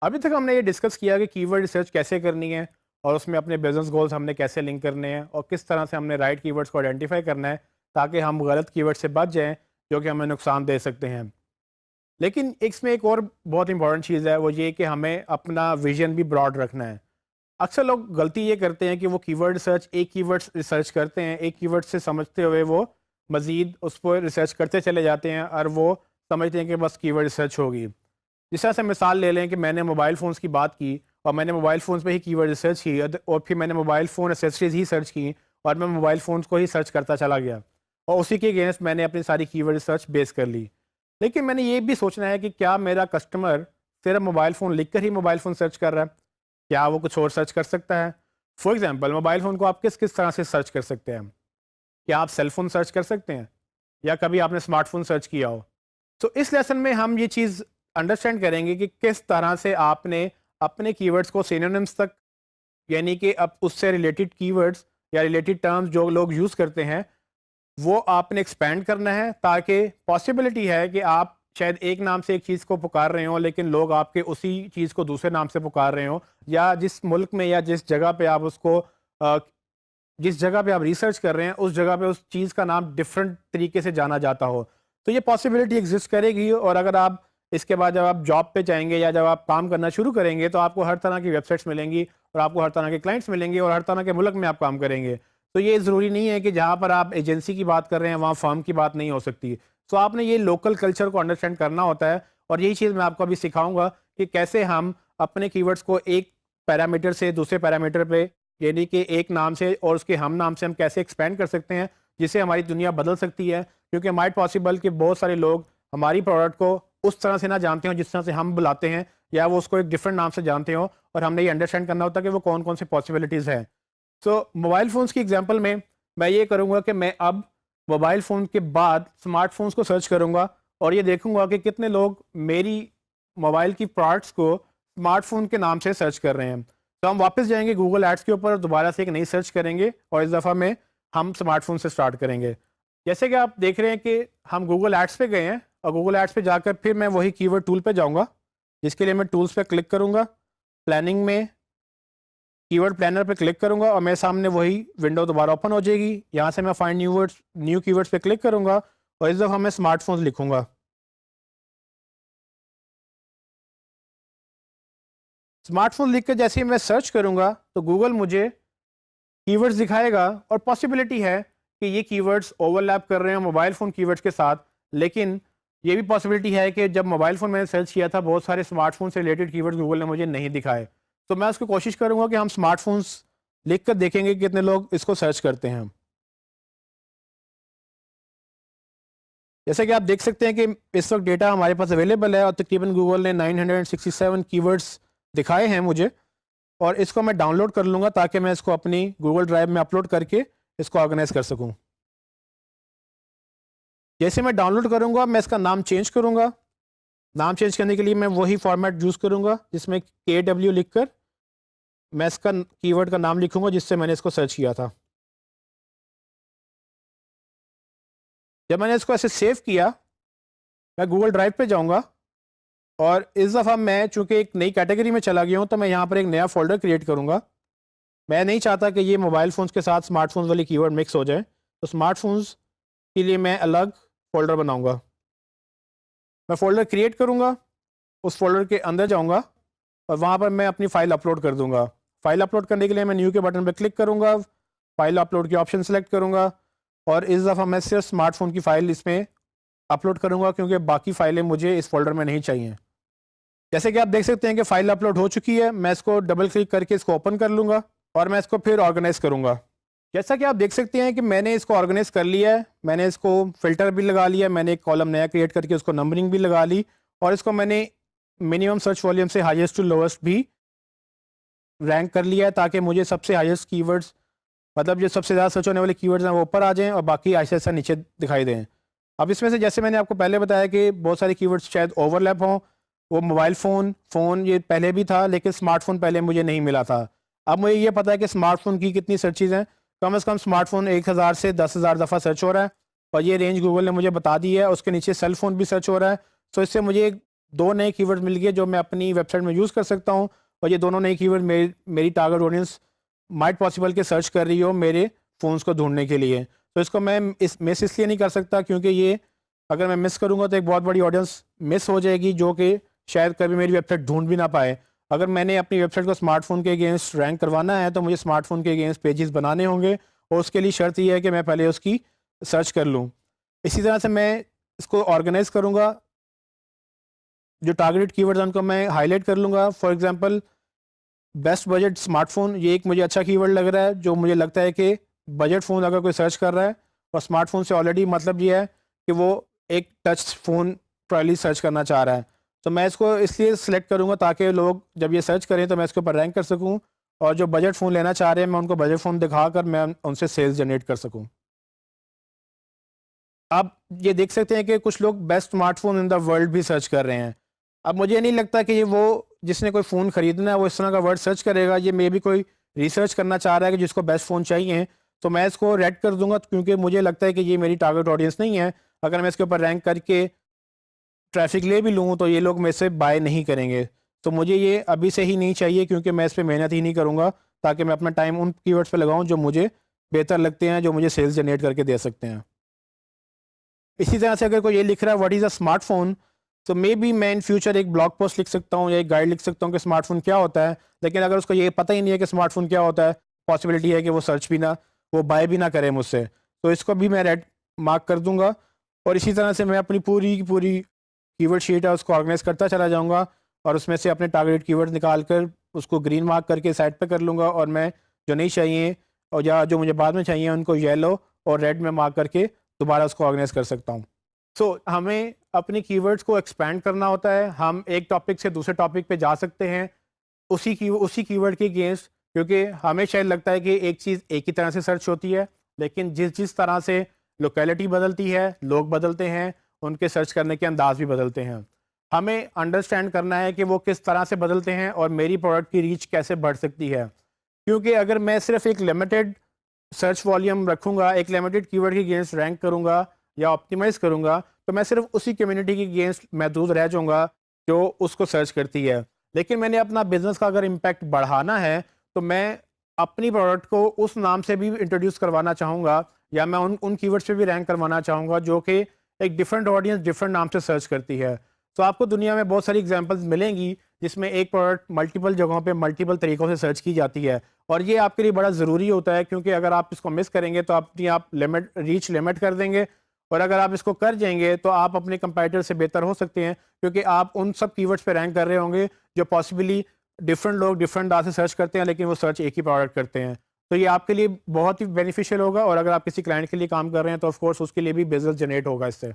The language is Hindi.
अभी तक हमने ये डिस्कस किया कि कीवर्ड रिसर्च कैसे करनी है और उसमें अपने बिजनेस गोल्स हमने कैसे लिंक करने हैं और किस तरह से हमने राइट कीवर्ड्स को आइडेंटिफाई करना है ताकि हम गलत कीवर्ड से बच जाएं जो कि हमें नुकसान दे सकते हैं। लेकिन इसमें एक और बहुत इंपॉर्टेंट चीज़ है, वो ये कि हमें अपना विजन भी ब्रॉड रखना है। अक्सर लोग गलती ये करते हैं कि वो कीवर्ड रिसर्च एक कीवर्ड रिसर्च करते हैं, एक कीवर्ड से समझते हुए वो मज़ीद उस पर रिसर्च करते चले जाते हैं और वो समझते हैं कि बस कीवर्ड रिसर्च होगी। जिस तरह से मिसाल ले लें कि मैंने मोबाइल फ़ोन्स की बात की और मैंने मोबाइल फ़ोन्स पे ही कीवर्ड रिसर्च की और फिर मैंने मोबाइल फ़ोन एसेसरीज़ ही सर्च की और मैं मोबाइल फ़ोन्स को ही सर्च करता चला गया और उसी के अगेंस्ट मैंने अपनी सारी कीवर्ड रिसर्च बेस कर ली। लेकिन मैंने ये भी सोचना है कि क्या मेरा कस्टमर सिर्फ मोबाइल फ़ोन लिख कर ही मोबाइल फ़ोन सर्च कर रहा है? क्या वो कुछ और सर्च कर सकता है? फॉर एग्ज़ाम्पल मोबाइल फ़ोन को आप किस किस तरह से सर्च कर सकते हैं? क्या आप सेल फ़ोन सर्च कर सकते हैं? या कभी आपने स्मार्टफ़ोन सर्च किया हो? तो इस लेसन में हम ये चीज़ अंडरस्टैंड करेंगे कि किस तरह से आपने अपने कीवर्ड्स को सिनोनिम्स तक, यानी कि अब उससे रिलेटेड कीवर्ड्स या रिलेटेड टर्म्स जो लोग यूज़ करते हैं, वो आपने एक्सपेंड करना है ताकि पॉसिबिलिटी है कि आप शायद एक नाम से एक चीज़ को पुकार रहे हो लेकिन लोग आपके उसी चीज़ को दूसरे नाम से पुकार रहे हो, या जिस मुल्क में या जिस जगह पे आप उसको जिस जगह पे आप रिसर्च कर रहे हैं उस जगह पे उस चीज़ का नाम डिफरेंट तरीके से जाना जाता हो। तो ये पॉसिबिलिटी एग्जिस्ट करेगी और अगर आप इसके बाद जब आप जॉब पे जाएँगे या जब आप काम करना शुरू करेंगे तो आपको हर तरह की वेबसाइट्स मिलेंगी और आपको हर तरह के क्लाइंट्स मिलेंगे और हर तरह के मुल्क में आप काम करेंगे। तो ये ज़रूरी नहीं है कि जहाँ पर आप एजेंसी की बात कर रहे हैं वहाँ फर्म की बात नहीं हो सकती। सो आपने ये लोकल कल्चर को अंडरस्टैंड करना होता है और यही चीज़ मैं आपको अभी सिखाऊँगा कि कैसे हम अपने कीवर्ड्स को एक पैरामीटर से दूसरे पैरामीटर पे, यानी कि एक नाम से और उसके हम नाम से हम कैसे एक्सपेंड कर सकते हैं, जिससे हमारी दुनिया बदल सकती है। क्योंकि माइट पॉसिबल कि बहुत सारे लोग हमारी प्रोडक्ट को उस तरह से ना जानते हो जिस तरह से हम बुलाते हैं, या वो उसको एक डिफरेंट नाम से जानते हो और हमने ये अंडरस्टैंड करना होता है कि वो कौन-कौन सी पॉसिबिलिटीज़ हैं। सो मोबाइल फ़ोन्स की एग्जांपल में मैं ये करूँगा कि मैं अब मोबाइल फ़ोन के बाद स्मार्टफ़ोन्स को सर्च करूँगा और ये देखूँगा कि कितने लोग मेरी मोबाइल की प्रोडक्ट्स को स्मार्टफ़ोन के नाम से सर्च कर रहे हैं। तो हम वापस जाएँगे गूगल एड्स के ऊपर, दोबारा से एक नई सर्च करेंगे और इस दफ़ा में हम स्मार्टफ़ोन से स्टार्ट करेंगे। जैसे कि आप देख रहे हैं कि हम गूगल एड्स पे गए हैं और गूगल एड्स पे जाकर फिर मैं वही कीवर्ड टूल पे जाऊँगा, जिसके लिए मैं टूल्स पे क्लिक करूँगा। प्लानिंग में कीवर्ड प्लानर पे क्लिक करूँगा और मेरे सामने वही विंडो दोबारा ओपन हो जाएगी। यहाँ से मैं फाइंड न्यू कीवर्ड्स पे क्लिक करूँगा और इस दफ़ा मैं स्मार्टफ़ोन्स लिखूँगा। स्मार्टफ़ोन लिख के जैसे ही मैं सर्च करूँगा तो गूगल मुझे कीवर्ड्स दिखाएगा और पॉसिबिलिटी है कि ये कीवर्ड्स ओवरलैप कर रहे हैं मोबाइल फ़ोन कीवर्ड्स के साथ। लेकिन ये भी पॉसिबिलिटी है कि जब मोबाइल फ़ोन मैंने सर्च किया था बहुत सारे स्मार्टफ़ोन से रिलेटेड कीवर्ड्स गूगल ने मुझे नहीं दिखाए। तो मैं उसकी कोशिश करूँगा कि हम स्मार्टफ़ोन्स लिख कर देखेंगे कि कितने लोग इसको सर्च करते हैं। जैसे कि आप देख सकते हैं कि इस वक्त डेटा हमारे पास अवेलेबल है और तकरीबन गूगल ने 967 कीवर्ड्स दिखाए हैं मुझे, और इसको मैं डाउनलोड कर लूँगा ताकि मैं इसको अपनी गूगल ड्राइव में अपलोड करके इसको ऑर्गेनाइज कर सकूँ। जैसे मैं डाउनलोड करूँगा मैं इसका नाम चेंज करूँगा। नाम चेंज करने के लिए मैं वही फॉर्मेट यूज़ करूँगा जिसमें KW लिख कर मैं इसका कीवर्ड का नाम लिखूँगा जिससे मैंने इसको सर्च किया था। जब मैंने इसको ऐसे सेव किया, मैं गूगल ड्राइव पे जाऊँगा और इस दफ़ा मैं चूँकि एक नई कैटेगरी में चला गया हूँ तो मैं यहाँ पर एक नया फ़ोल्डर क्रिएट करूँगा। मैं नहीं चाहता कि ये मोबाइल फ़ोन्स के साथ स्मार्टफ़ोन्स वाली कीवर्ड मिक्स हो जाए, तो स्मार्टफ़ोन्स के लिए मैं अलग फ़ोल्डर बनाऊँगा। मैं फ़ोल्डर क्रिएट करूँगा, उस फ़ोल्डर के अंदर जाऊँगा और वहाँ पर मैं अपनी फ़ाइल अपलोड कर दूँगा। फ़ाइल अपलोड करने के लिए मैं न्यू के बटन पर क्लिक करूँगा, फ़ाइल अपलोड की ऑप्शन सेलेक्ट करूँगा और इस दफ़ा मैं सिर्फ स्मार्टफ़ोन की फ़ाइल इसमें अपलोड करूँगा क्योंकि बाकी फ़ाइलें मुझे इस फ़ोल्डर में नहीं चाहिए। जैसे कि आप देख सकते हैं कि फ़ाइल अपलोड हो चुकी है, मैं इसको डबल क्लिक करके इसको ओपन कर लूँगा और मैं इसको फिर ऑर्गेनाइज़ करूँगा। जैसा कि आप देख सकते हैं कि मैंने इसको ऑर्गेनाइज़ कर लिया है, मैंने इसको फ़िल्टर भी लगा लिया, मैंने एक कॉलम नया क्रिएट करके उसको नंबरिंग भी लगा ली और इसको मैंने मिनिमम सर्च वॉल्यूम से हाईएस्ट टू लोएस्ट भी रैंक कर लिया है ताकि मुझे सबसे हाईएस्ट कीवर्ड्स, मतलब जो सबसे ज़्यादा सर्च होने वाले कीवर्ड्स हैं वो ऊपर आ जाएँ और बाकी आहिस्ता-आहिस्ता नीचे दिखाई दें। अब इसमें से जैसे मैंने आपको पहले बताया कि बहुत सारे कीवर्ड्स शायद ओवरलैप हों, वो मोबाइल फ़ोन ये पहले भी था लेकिन स्मार्टफ़ोन पहले मुझे नहीं मिला था। अब मुझे ये पता है कि स्मार्टफ़ोन की कितनी सर्चेज़ हैं, कम से कम स्मार्टफ़ोन 1000 से 10,000 दफ़ा सर्च हो रहा है और ये रेंज गूगल ने मुझे बता दी है। उसके नीचे सेल फ़ोन भी सर्च हो रहा है। तो इससे मुझे एक 2 नए कीवर्ड मिल गए जो मैं अपनी वेबसाइट में यूज़ कर सकता हूँ, और ये दोनों नए कीवर्ड मेरी टारगेट ऑडियंस माइट पॉसिबल के सर्च कर रही हो मेरे फ़ोन्स को ढूँढने के लिए। तो इसको मैं मिस इसलिए नहीं कर सकता क्योंकि ये अगर मैं मिस करूँगा तो एक बहुत बड़ी ऑडियंस मिस हो जाएगी जो कि शायद कभी मेरी वेबसाइट ढूँढ भी ना पाए। अगर मैंने अपनी वेबसाइट को स्मार्टफ़ोन के अगेंस्ट रैंक करवाना है तो मुझे स्मार्टफ़ोन के अगेंस्ट पेजेस बनाने होंगे, और उसके लिए शर्त ये है कि मैं पहले उसकी सर्च कर लूँ। इसी तरह से मैं इसको ऑर्गेनाइज़ करूँगा, जो टारगेटेड कीवर्ड्स हैं उनको मैं हाईलाइट कर लूँगा। For example best budget smartphone, ये एक मुझे अच्छा कीवर्ड लग रहा है, जो मुझे लगता है कि बजट फ़ोन अगर कोई सर्च कर रहा है और स्मार्टफ़ोन से ऑलरेडी मतलब ये है कि वो एक टच फ़ोन प्रॉब्ली सर्च करना चाह रहा है। तो मैं इसको इसलिए सिलेक्ट करूँगा ताकि लोग जब ये सर्च करें तो मैं इसके ऊपर रैंक कर सकूँ, और जो बजट फ़ोन लेना चाह रहे हैं मैं उनको बजट फ़ोन दिखाकर मैं उनसे सेल्स जनरेट कर सकूँ। आप ये देख सकते हैं कि कुछ लोग best smartphone in the world भी सर्च कर रहे हैं। अब मुझे नहीं लगता कि ये वो जिसने कोई फ़ोन खरीदना है वो इस तरह का वर्ड सर्च करेगा। ये मे बी कोई रिसर्च करना चाह रहा है कि जिसको बेस्ट फ़ोन चाहिए, तो मैं इसको रेड कर दूँगा क्योंकि मुझे लगता है कि ये मेरी टारगेट ऑडियंस नहीं है। अगर मैं इसके ऊपर रैंक करके ट्रैफ़िक ले भी लूँ तो ये लोग मेरे से बाय नहीं करेंगे। तो मुझे ये अभी से ही नहीं चाहिए क्योंकि मैं इस पे मेहनत ही नहीं करूँगा, ताकि मैं अपना टाइम उन कीवर्ड्स पे लगाऊँ जो मुझे बेहतर लगते हैं, जो मुझे सेल्स जनरेट करके दे सकते हैं। इसी तरह से अगर कोई ये लिख रहा है व्हाट इज़ अ स्मार्टफ़ोन, तो मे बी मैं इन फ्यूचर एक ब्लॉग पोस्ट लिख सकता हूँ या एक गाइड लिख सकता हूँ कि स्मार्टफ़ोन क्या होता है। लेकिन अगर उसको ये पता ही नहीं है कि स्मार्टफ़ोन क्या होता है, पॉसिबिलिटी है कि वो सर्च भी ना, वो बाय भी ना करे मुझसे। तो इसको भी मैं रेड मार्क कर दूँगा, और इसी तरह से मैं अपनी पूरी की पूरी कीवर्ड शीट है उसको ऑर्गेनाइज़ करता चला जाऊँगा, और उसमें से अपने टारगेटेड कीवर्ड निकाल कर उसको ग्रीन मार्क करके साइड पे कर लूँगा, और मैं जो नहीं चाहिए और या जो मुझे बाद में चाहिए उनको येलो और रेड में मार्क करके दोबारा उसको ऑर्गेनाइज़ कर सकता हूँ। हमें अपनी कीवर्ड्स को एक्सपैंड करना होता है। हम एक टॉपिक से दूसरे टॉपिक पे जा सकते हैं उसी कीवर्ड के अगेंस्ट, क्योंकि हमें शायद लगता है कि एक चीज़ एक ही तरह से सर्च होती है, लेकिन जिस जिस तरह से लोकेलिटी बदलती है, लोग बदलते हैं, उनके सर्च करने के अंदाज भी बदलते हैं। हमें अंडरस्टैंड करना है कि वो किस तरह से बदलते हैं और मेरी प्रोडक्ट की रीच कैसे बढ़ सकती है। क्योंकि अगर मैं सिर्फ एक लिमिटेड सर्च वॉल्यूम रखूँगा, एक लिमिटेड कीवर्ड के अगेंस्ट रैंक करूँगा या ऑप्टिमाइज़ करूँगा, तो मैं सिर्फ उसी कम्युनिटी के अगेंस्ट महदूद रह जाऊँगा जो उसको सर्च करती है। लेकिन मैंने अपना बिज़नेस का अगर इम्पैक्ट बढ़ाना है, तो मैं अपनी प्रोडक्ट को उस नाम से भी इंट्रोड्यूस करवाना चाहूँगा, या मैं उन उन कीवर्ड्स पे भी रैंक करवाना चाहूँगा जो कि एक डिफरेंट ऑडियंस डिफरेंट नाम से सर्च करती है। तो आपको दुनिया में बहुत सारी एग्जांपल्स मिलेंगी जिसमें एक प्रोडक्ट मल्टीपल जगहों पे मल्टीपल तरीकों से सर्च की जाती है, और ये आपके लिए बड़ा ज़रूरी होता है क्योंकि अगर आप इसको मिस करेंगे तो आप रीच लिमिट कर देंगे, और अगर आप इसको कर जाएंगे तो आप अपने कंपैरेटर से बेहतर हो सकते हैं क्योंकि आप उन सब कीवर्ड्स पे रैंक कर रहे होंगे जो पॉसिबली डिफरेंट लोग डिफरेंट डाटा से सर्च करते हैं, लेकिन वो सर्च एक ही प्रोडक्ट करते हैं। तो ये आपके लिए बहुत ही बेनिफिशियल होगा, और अगर आप किसी क्लाइंट के लिए काम कर रहे हैं तो ऑफ कोर्स उसके लिए भी बिजनेस जनरेट होगा इससे।